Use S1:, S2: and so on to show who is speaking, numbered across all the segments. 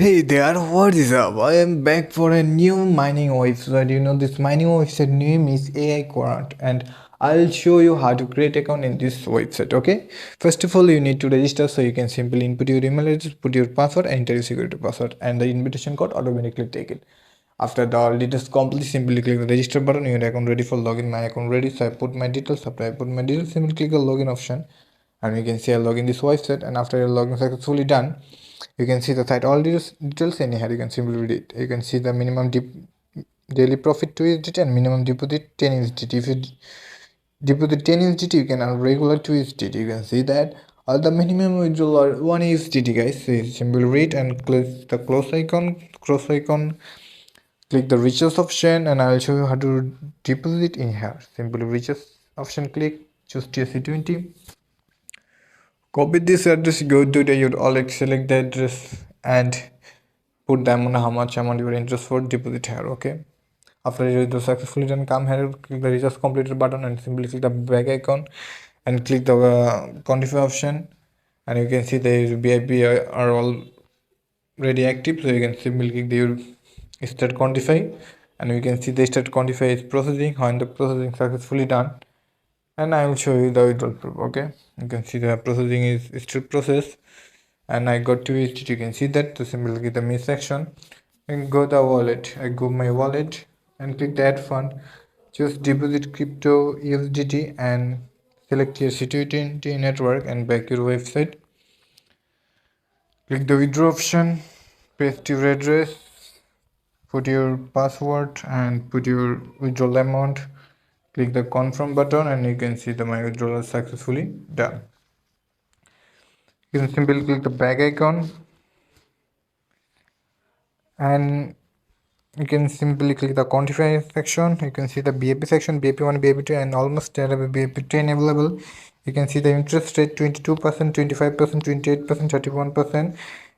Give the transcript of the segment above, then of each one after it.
S1: Hey there, what is up? I am back for a new mining website. This mining website name is AI Quant, and I'll show you how to create account in this website. Okay, first of all, you need to register, so you can simply input your email address, put your password, enter your security password, and the invitation code automatically take it. After the all details complete, simply click the register button. Your account ready for login. My account ready, so I put my details. After I put my details, simply click the login option, and you can see I login this website. And after your login successfully done, you can see the site all details in here. You can simply read it. You can see the minimum daily profit 2 USDT and minimum deposit 10 USDT. If you deposit 10 USDT, you can earn regular 2 USDT. You can see that. Or the minimum withdrawal are 1 USDT, guys. So you simply read and click the cross icon, click the richest option, and I'll show you how to deposit in here. Simply richest option, click, choose TSC20. Copy this address, go to the your wallet, select the address, and put the amount, how much amount you are interested for deposit here. Okay, after you do successfully done, come here, click the recharge completed button, and simply click the back icon and click the quantify option, and you can see the VIP are already active, so you can simply click the your start quantify, and you can see the start quantify is processing. When the processing successfully done, and I will show you the withdrawal proof. Okay, you can see the processing is still processed, and I got to it. You can see that. To simply click the me section and go the wallet. I go my wallet and click the add fund, choose deposit crypto USDT, and select your city network and back your website. Click the withdraw option, paste your address, put your password, and put your withdrawal amount. Click the confirm button, and you can see the my withdrawal is successfully done. You can simply click the back icon, and you can simply click the quantify section. You can see the BAP section, BAP1, BAP2, and almost there are BAP10 available. You can see the interest rate 22%, 25%, 28%, 31%.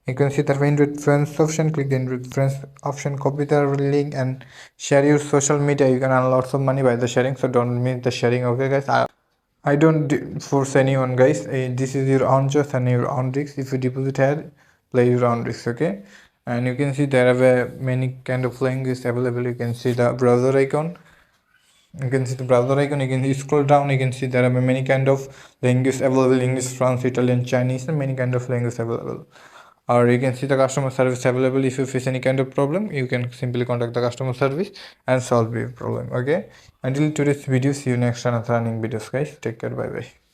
S1: You can see the friends option. Click the friends option, copy the link, and share your social media. You can earn lots of money by the sharing, so don't miss the sharing. Okay, guys. I don't force anyone, guys. This is your own choice and your own risk. If you deposit here, play your own risk. Okay, and you can see there are many kind of languages available. You can see the browser icon. You can see the browser icon. You can scroll down. You can see there are many kind of languages available: English, France, Italian, Chinese, and many kind of languages available. Or you can see the customer service available. If you face any kind of problem, you can simply contact the customer service and solve your problem. Okay, until today's video, see you next on another learning videos, guys. Take care. Bye bye.